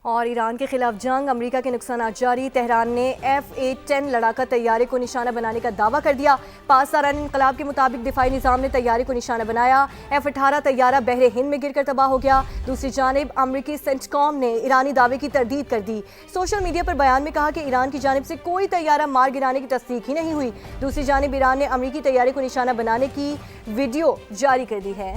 और ईरान के खिलाफ जंग, अमेरिका के नुकसान जारी। तेहरान ने F-A-10 लड़ाका तैयारे को निशाना बनाने का दावा कर दिया। पाकिस्तान इनकलाब के मुताबिक दिफाई निज़ाम ने तैयारे को निशाना बनाया। F-18 तैयारा बहरे हिंद में गिरकर तबाह हो गया। दूसरी जानिब अमरीकी सेंटकॉम ने ईरानी दावे की तरदीद कर दी। सोशल मीडिया पर बयान में कहा कि ईरान की जानिब से कोई तैयारा मार गिराने की तस्दीक ही नहीं हुई। दूसरी जानिब ईरान ने अमरीकी तैयारे को निशाना बनाने की वीडियो जारी कर दी है।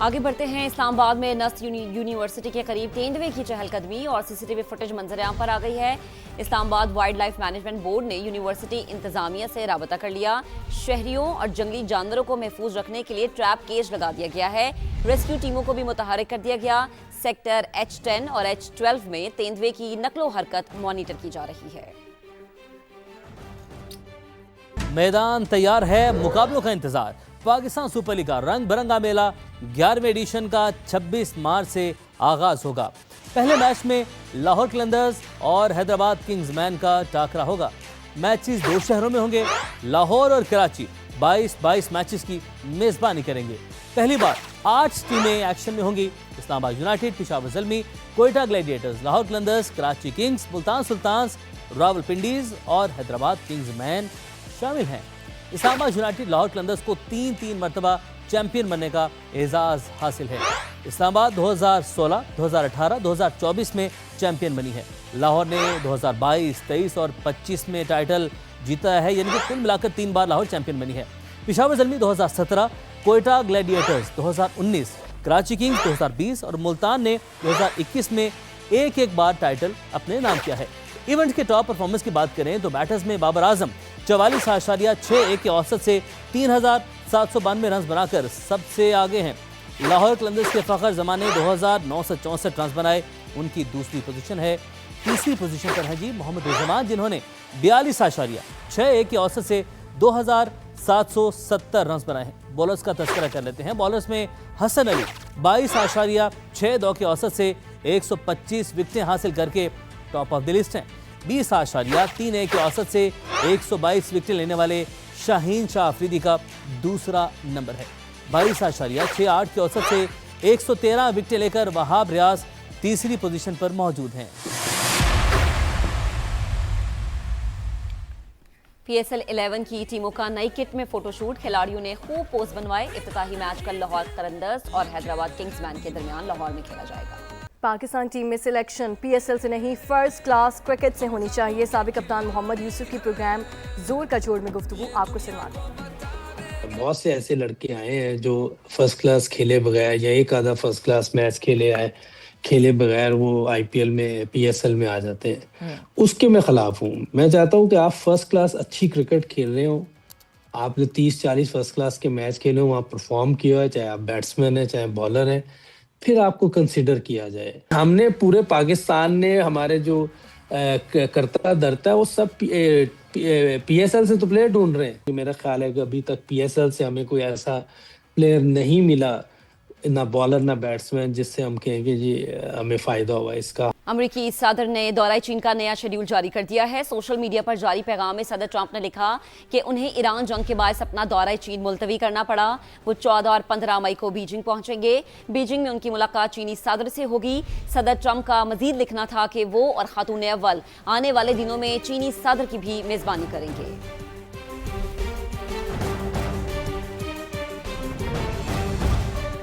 आगे बढ़ते हैं। इस्लामाबाद में नस्ट यूनिवर्सिटी के करीब तेंदुए की चहलकदमी और सीसीटीवी फुटेज मंजर-ए-आम पर आ गई है। Islamabad wild life management board ने यूनिवर्सिटी इंतजामिया से राबता कर लिया। शहरियों और जंगली जानवरों को महफूज रखने के लिए ट्रैप केज लगा दिया गया है। रेस्क्यू टीमों को भी मुतहरिक कर दिया गया। सेक्टर H10 और H12 में तेंदुए की नकलो हरकत मॉनिटर की जा रही है। मैदान तैयार है, मुकाबलों का इंतजार। पाकिस्तान सुपर लीग का रंग बिरंगा मेला 11वें एडिशन का 26 मार्च से आगाज होगा। पहले मैच में लाहौर कलंदर्स और हैदराबाद किंग्समैन का टाकरा होगा। मैचेस दो शहरों में होंगे। लाहौर और कराची 22 मैचेस की मेजबानी करेंगे। पहली बार 8 टीमें एक्शन में होंगी। Islamabad United, Peshawar Zalmi, Quetta Gladiators, Lahore Qalandars, Karachi Kings, Multan Sultans, Rawalpindiz और हैदराबाद किंग्समैन शामिल हैं। इस्लामाबाद यूनाइटेड लाहौर कलंदर्स को 3 मरतबा चैंपियन बनने का एजाज हासिल है। इस्लामाबाद 2016, 2018, 2024 में चैंपियन बनी है। लाहौर ने 2022, 23 और 25 में टाइटल जीता है, यानी कि कुल मिलाकर 3 बार लाहौर चैंपियन बनी है। पेशावर ज़ल्मी 2017, कोयटा ग्लैडिएटर्स 2019, कराची किंग्स 2020 और मुल्तान ने 2021 में एक बार टाइटल अपने नाम किया है। इवेंट के टॉप परफॉर्मेंस की बात करें तो बैटर्स में बाबर आजम 44.61 के औसत से 3792 रन बनाकर सबसे आगे हैं। लाहौर कलंदर्स के फखर जमान ने 2964 रन बनाए, उनकी दूसरी पोजीशन है। तीसरी पोजीशन पर है जी मोहम्मद रिजवान, जिन्होंने 42.61 के औसत से 2770 रन बनाए हैं। बॉलर्स का तस्करा कर लेते हैं। बॉलर्स में हसन अली 22.62 के औसत से 125 विकेटें हासिल करके टॉप ऑफ द लिस्ट हैं। 20.31 के औसत से 122 विकेट लेने वाले शाहीन शाह अफरीदी का दूसरा नंबर है। 22.68 के औसत से 113 विकेट लेकर वहाब रियाज तीसरी पोजीशन पर मौजूद हैं। PSL 11 की टीमों का नई किट में फोटोशूट। खिलाड़ियों ने खूब पोज बनवाए। इफ्तिताही मैच कल लाहौर कलंदर्स और हैदराबाद किंग्समैन के दरमियान लाहौर में खेला जाएगा। पाकिस्तान टीम में सिलेक्शन PSL से नहीं, फर्स्ट क्लास क्रिकेट से होनी चाहिए। साबिक कप्तान मोहम्मद यूसुफ की प्रोग्राम जोर का जोड़ में गुफ्तगू आपको सुनवाते हैं। बहुत से ऐसे लड़के आए हैं जो फर्स्ट क्लास खेले बगैर या एक आधा फर्स्ट क्लास मैच खेले बगैर वो IPL में PSL में आ जाते हैं। उसके मैं खिलाफ हूँ। मैं चाहता हूँ कि आप फर्स्ट क्लास अच्छी क्रिकेट खेल रहे हो, आपने 30-40 फर्स्ट क्लास के मैच खेले हो, वहाँ परफॉर्म किया है, चाहे आप बैट्समैन हैं चाहे बॉलर हैं, फिर आपको कंसिडर किया जाए। हमने पूरे पाकिस्तान ने हमारे जो करता धरता है वो सब PSL से तो प्लेयर ढूंढ रहे हैं। मेरा ख्याल है कि अभी तक PSL से हमें कोई ऐसा प्लेयर नहीं मिला, ना बॉलर ना बैट्समैन, जिससे हम कहेंगे जी हमें फ़ायदा हुआ इसका। अमरीकी सदर ने दौरा चीन का नया शेड्यूल जारी कर दिया है। सोशल मीडिया पर जारी पैगाम में सदर ट्रंप ने लिखा कि उन्हें ईरान जंग के बायस अपना दौरा चीन मुलतवी करना पड़ा। वो 14 और 15 मई को बीजिंग पहुंचेंगे। बीजिंग में उनकी मुलाकात चीनी सदर से होगी। सदर ट्रंप का मजीद लिखना था कि वो और खातून अव्वल आने वाले दिनों में चीनी सदर की भी मेजबानी करेंगे।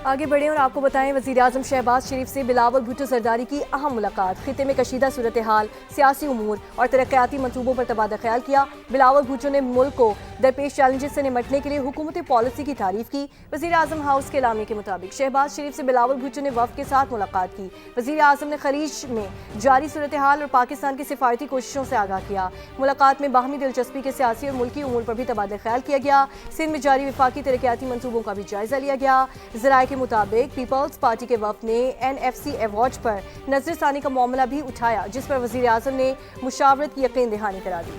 आगे बढ़े और आपको बताएं, वज़ीर आज़म शहबाज शरीफ से बिलावल भुट्टो जरदारी की अहम मुलाकात। खिते में कशीदा सूरत हाल, सियासी उमूर और तरक्याती मनसूबों पर तबादला ख्याल किया। बिलावल भुट्टो ने मुल्क को दरपेश चैलेंजेस से निमटने के लिए हुकूमती पॉलिसी की तारीफ की। वज़ीर आज़म हाउस के एलामे के मुताबिक शहबाज शरीफ से बिलावल भुट्टो ने वफ़द के साथ मुलाकात की। वज़ीर आज़म ने खलीज में जारी सूरत हाल और पाकिस्तान की सिफारती कोशिशों से आगाह किया। मुलाकात में बाहमी दिलचस्पी के सियासी और मुल्की उमूर पर भी तबादला ख्याल किया गया। सिंध में जारी वफाकी तरक्याती मनसूबों का भी जायजा लिया गया। ज़राए के मुताबिक पीपल्स पार्टी के वफ़द ने NFC अवार्ड पर नजरसानी का मामला भी उठाया, जिस पर वज़ीर आज़म ने मुशावरत की यकीन दहानी करा दी।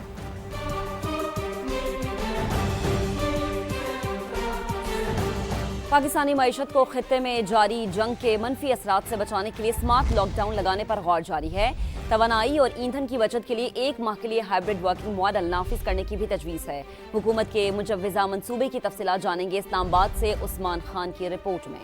पाकिस्तानी मईशत को खित्ते में जारी जंग के मनफी असरात से बचाने के लिए स्मार्ट लॉकडाउन लगाने पर गौर जारी है। तवानाई और ईंधन की बचत के लिए 1 माह के लिए हाइब्रिड वर्किंग मॉडल नाफिज करने की भी तजवीज़ है। हुकूमत के मुजव्वज़ा मंसूबे की तफसीलात जानेंगे इस्लामाबाद से उस्मान खान की रिपोर्ट में।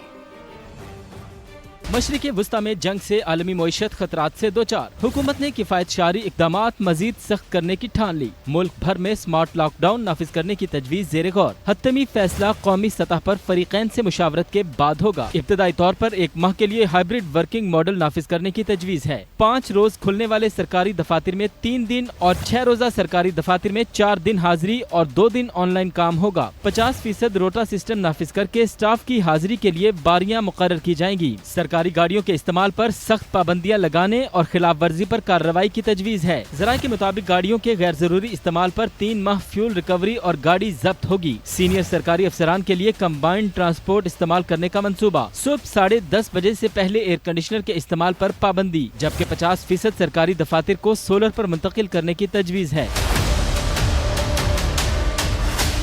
मशरिक़ वुस्ता में जंग से आलमी मईशत खतरात से दो चार। हुकूमत ने किफ़ायतशारी इक़दामात मजीद सख्त करने की ठान ली। मुल्क भर में स्मार्ट लॉकडाउन नाफिज करने की तजवीज़ ज़ेर गौर। हतमी फैसला कौमी सतह पर फरीक़ैन से मुशावरत के बाद होगा। इब्तदाई तौर पर 1 माह के लिए हाइब्रिड वर्किंग मॉडल नाफिज करने की तजवीज़ है। 5 रोज खुलने वाले सरकारी दफातर में 3 दिन और 6 रोजा सरकारी दफातर में 4 दिन हाजिरी और 2 दिन ऑनलाइन काम होगा। 50% रोटा सिस्टम नाफिज करके स्टाफ की हाजिरी के लिए बारियां मुकर्रर की जाएंगी। सरकारी गाड़ियों के इस्तेमाल पर सख्त पाबंदियां लगाने और खिलाफ वर्जी पर कार्रवाई की तजवीज़ है। ज़राए के मुताबिक गाड़ियों के गैर जरूरी इस्तेमाल पर 3 माह फ्यूल रिकवरी और गाड़ी जब्त होगी। सीनियर सरकारी अफसरान के लिए कंबाइंड ट्रांसपोर्ट इस्तेमाल करने का मंसूबा। सुबह 10:30 बजे से पहले एयर कंडीशनर के इस्तेमाल पर पाबंदी, जबकि 50% सरकारी दफातर को सोलर पर मुंतकिल करने की तजवीज़ है।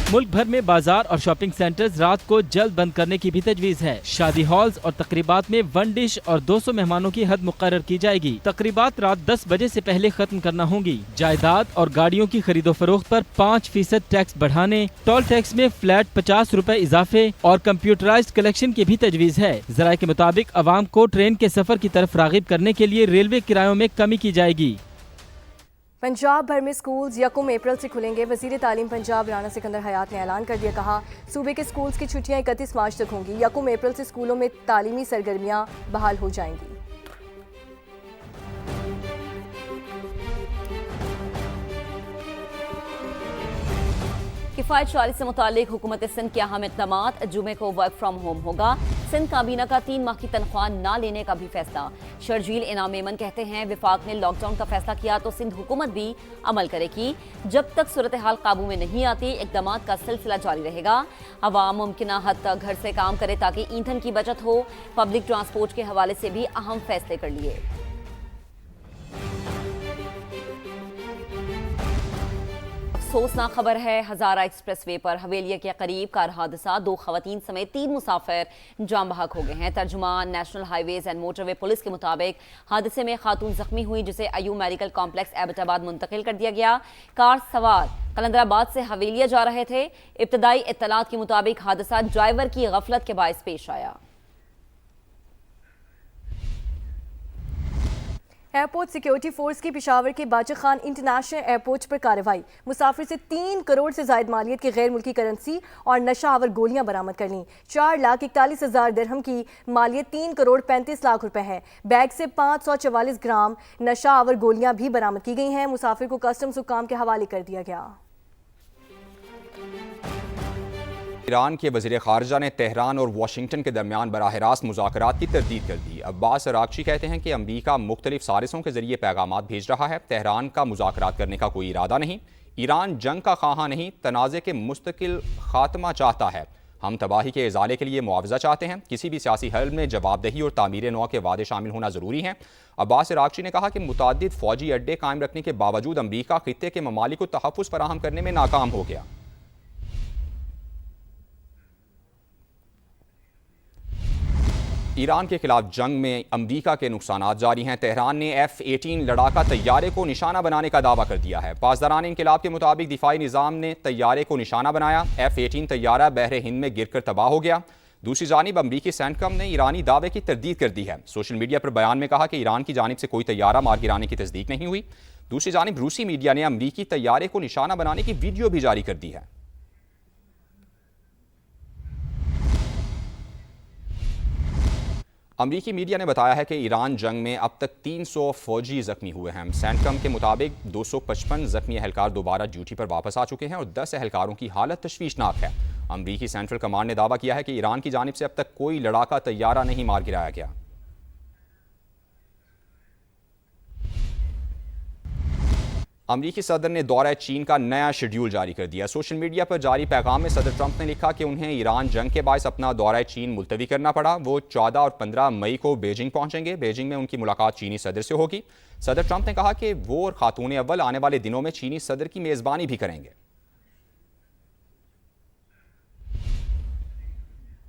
मुल्क भर में बाजार और शॉपिंग सेंटर्स रात को जल्द बंद करने की भी तजवीज़ है। शादी हॉल्स और तकरीबात में 1 डिश और 200 मेहमानों की हद मुकर्रर की जाएगी। तकरीबात रात 10 बजे से पहले खत्म करना होंगी। जायदाद और गाड़ियों की खरीदो फरोख्त पर 5% टैक्स बढ़ाने, टोल टैक्स में फ्लैट 50 रुपए इजाफे और कंप्यूटराइज्ड कलेक्शन की भी तजवीज़ है। ज़राए के मुताबिक अवाम को ट्रेन के सफर की तरफ रागिब करने के लिए रेलवे किरायों में कमी की जाएगी। पंजाब भर में स्कूल्स 1 अप्रैल से खुलेंगे। वज़ीर तालीम पंजाब राना सिकंदर हयात ने ऐलान कर दिया, कहा सूबे के स्कूल्स की छुट्टियां 31 मार्च तक होंगी। 1 अप्रैल से स्कूलों में तालीमी सरगर्मियां बहाल हो जाएंगी। किफ़ायतशारी से मुतालिक हुकूमत सिंध के अहम इक़दामात। जुमे को वर्क फ्राम होम होगा। सिंध काबीना का 3 माह की तनख्वाह ना लेने का भी फैसला। शर्जील इनाम मेमन कहते हैं, विफाक ने लॉकडाउन का फैसला किया तो सिंध हुकूमत भी अमल करेगी। जब तक सूरत हाल काबू में नहीं आती, इक़दामात का सिलसिला जारी रहेगा। अवाम मुमकिन हद तक घर से काम करे ताकि ईंधन की बचत हो। पब्लिक ट्रांसपोर्ट के हवाले से भी अहम फैसले कर लिए। अफसोसनाक खबर है, हजारा एक्सप्रेसवे पर हवेलिया के करीब कार हादसा। 2 खवातीन समेत 3 मुसाफिर जाम बहक हो गए हैं। तर्जुमान national highways and motorway police के मुताबिक हादसे में खातून जख्मी हुई, जिसे अयूब मेडिकल कॉम्प्लेक्स एबटाबाद मुंतकिल कर दिया गया। कार सवार कलंदराबाद से हवेलिया जा रहे थे। इब्तदाई इत्तलात के मुताबिक हादसा ड्राइवर की गफलत के बायस पेश आया। एयरपोर्ट सिक्योरिटी फोर्स की पेशावर के बाचक खान इंटरनेशनल एयरपोर्ट पर कार्रवाई। मुसाफिर से 3 करोड़ से जायद मालियत की गैर मुल्की करेंसी और नशा आवर गोलियां बरामद कर लीं। 4,41,000 दिरहम की मालियत 3 करोड़ 35 लाख रुपए है। बैग से 544 ग्राम नशा आवर गोलियां भी बरामद की गई हैं। मुसाफिर को कस्टम्स हुकाम के हवाले कर दिया गया। ईरान के वज़ीर ख़ारजा ने तेहरान और वाशिंगटन के दरमियान बराह रास्त मुज़ाकरात की तरदीद कर दी। अब्बास अरागची कहते हैं कि अमरीका मुख्तलिफ साजिशों के जरिए पैगामात भेज रहा है। तेहरान का मुज़ाकरात करने का कोई इरादा नहीं। ईरान जंग का ख़्वाह नहीं, तनाज़े के मुस्तकिल ख़ात्मा चाहता है। हम तबाही के इज़ाले के लिए मुआवजा चाहते हैं। किसी भी सियासी हल में जवाबदेही और तामीर नौ के वादे शामिल होना ज़रूरी है। अब्बास अरागची ने कहा कि मुतअद्दिद फ़ौजी अड्डे कायम रखने के बावजूद अमरीका ख़ित्ते के ममालिक को तहफ़्फ़ुज़ फराहम करने में नाकाम हो गया। ईरान के खिलाफ जंग में अमरीका के नुकसानात जारी हैं। तेहरान ने F-18 लड़ाका तैयारे को निशाना बनाने का दावा कर दिया है। पासदारान इनकलाब के मुताबिक दिफाई निज़ाम ने तैयारे को निशाना बनाया। F-18 तैयारा बहरे हिंद में गिरकर तबाह हो गया। दूसरी जानिब अमरीकी सेंटकम ने ईरानी दावे की तरदीद कर दी है। सोशल मीडिया पर बयान में कहा कि ईरान की जानिब से कोई तैयारा मार गिराने की तस्दीक नहीं हुई। दूसरी जानिब रूसी मीडिया ने अमरीकी तैयारे को निशाना बनाने की वीडियो भी जारी कर दी है। अमरीकी मीडिया ने बताया है कि ईरान जंग में अब तक 300 फौजी जख्मी हुए हैं। सेंटकम के मुताबिक 255 जख्मी एहलकार दोबारा ड्यूटी पर वापस आ चुके हैं और 10 एहलकारों की हालत तशवीशनाक है। अमरीकी सेंट्रल कमांड ने दावा किया है कि ईरान की जानिब से अब तक कोई लड़ाका तैयारा नहीं मार गिराया गया। अमरीकी सदर ने दौरा चीन का नया शेड्यूल जारी कर दिया। सोशल मीडिया पर जारी पैगाम में सदर ट्रंप ने लिखा कि उन्हें ईरान जंग के बायस अपना दौरा चीन मुलतवी करना पड़ा। वो 14 और 15 मई को बीजिंग पहुंचेंगे। बीजिंग में उनकी मुलाकात चीनी सदर से होगी। सदर ट्रंप ने कहा कि वो और खातून अव्वल आने वाले दिनों में चीनी सदर की मेज़बानी भी करेंगे।